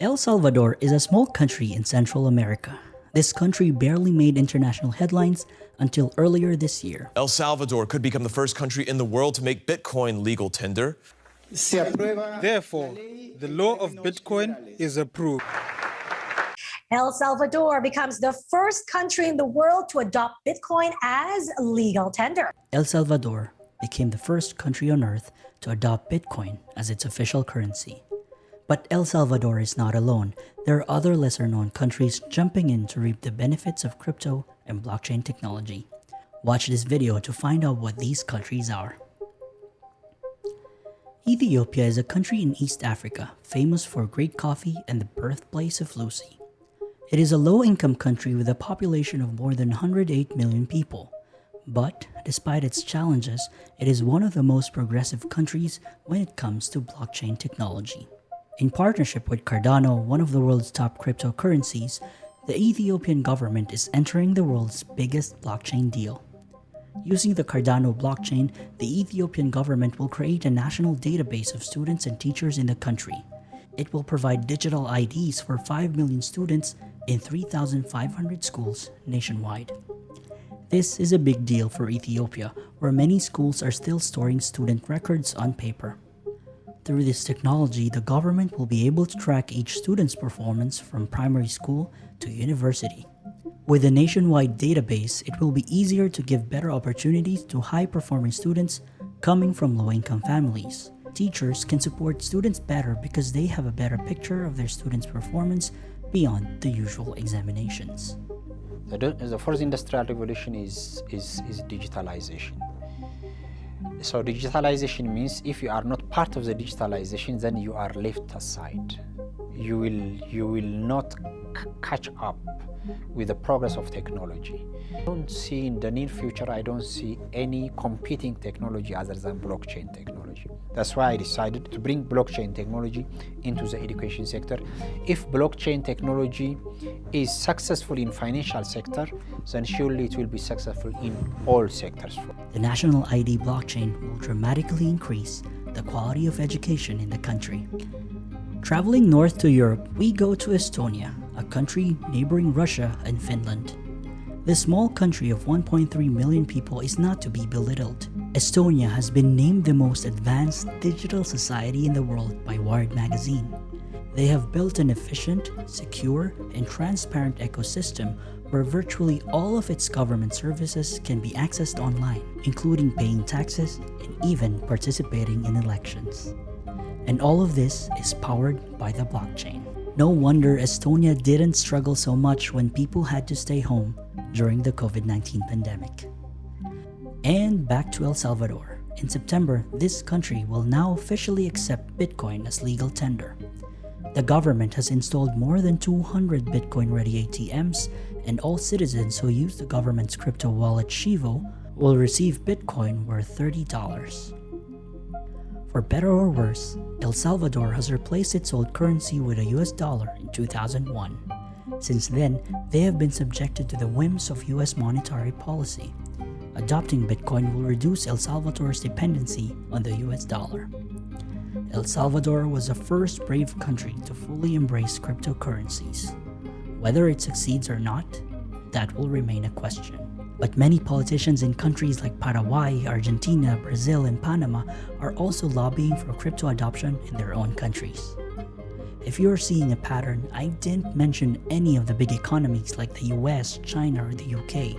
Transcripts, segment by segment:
El Salvador is a small country in Central America. This country barely made international headlines until earlier this year. El Salvador could become the first country in the world to make Bitcoin legal tender. Therefore, the law of Bitcoin is approved. El Salvador becomes the first country in the world to adopt Bitcoin as legal tender. El Salvador became the first country on earth to adopt Bitcoin as its official currency. But El Salvador is not alone. There are other lesser-known countries jumping in to reap the benefits of crypto and blockchain technology. Watch this video to find out what these countries are. Ethiopia is a country in East Africa, famous for great coffee and the birthplace of Lucy. It is a low-income country with a population of more than 108 million people. But, despite its challenges, it is one of the most progressive countries when it comes to blockchain technology. In partnership with Cardano, one of the world's top cryptocurrencies, the Ethiopian government is entering the world's biggest blockchain deal. Using the Cardano blockchain, the Ethiopian government will create a national database of students and teachers in the country. It will provide digital IDs for 5 million students in 3,500 schools nationwide. This is a big deal for Ethiopia, where many schools are still storing student records on paper. Through this technology, the government will be able to track each student's performance from primary school to university. With a nationwide database, it will be easier to give better opportunities to high-performing students coming from low-income families. Teachers can support students better because they have a better picture of their students' performance beyond the usual examinations. The fourth industrial revolution is digitalization. So digitalization means if you are not part of the digitalization, then you are left aside. You will not catch up with the progress of technology. I don't see in the near future, I don't see any competing technology other than blockchain technology. That's why I decided to bring blockchain technology into the education sector. If blockchain technology is successful in financial sector, then surely it will be successful in all sectors. The national ID blockchain will dramatically increase the quality of education in the country. Traveling north to Europe, we go to Estonia, a country neighboring Russia and Finland. This small country of 1.3 million people is not to be belittled. Estonia has been named the most advanced digital society in the world by Wired magazine. They have built an efficient, secure, and transparent ecosystem where virtually all of its government services can be accessed online, including paying taxes and even participating in elections. And all of this is powered by the blockchain. No wonder Estonia didn't struggle so much when people had to stay home during the COVID-19 pandemic. And back to El Salvador. In September, this country will now officially accept Bitcoin as legal tender. The government has installed more than 200 Bitcoin-ready ATMs, and all citizens who use the government's crypto wallet Shivo will receive Bitcoin worth $30. For better or worse, El Salvador has replaced its old currency with a US dollar in 2001. Since then, they have been subjected to the whims of US monetary policy. Adopting Bitcoin will reduce El Salvador's dependency on the US dollar. El Salvador was the first brave country to fully embrace cryptocurrencies. Whether it succeeds or not, that will remain a question. But many politicians in countries like Paraguay, Argentina, Brazil, and Panama are also lobbying for crypto adoption in their own countries. If you are seeing a pattern, I didn't mention any of the big economies like the US, China, or the UK.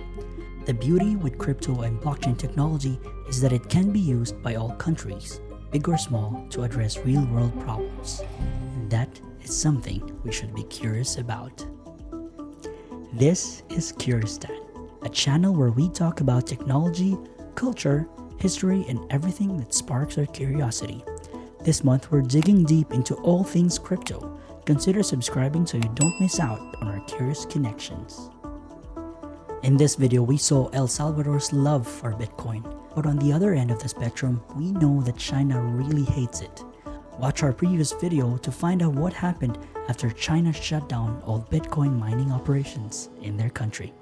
The beauty with crypto and blockchain technology is that it can be used by all countries, big or small, to address real-world problems. And that is something we should be curious about. This is Curioustan, a channel where we talk about technology, culture, history, and everything that sparks our curiosity. This month, we're digging deep into all things crypto. Consider subscribing so you don't miss out on our curious connections. In this video, we saw El Salvador's love for Bitcoin, but on the other end of the spectrum, we know that China really hates it. Watch our previous video to find out what happened after China shut down all Bitcoin mining operations in their country.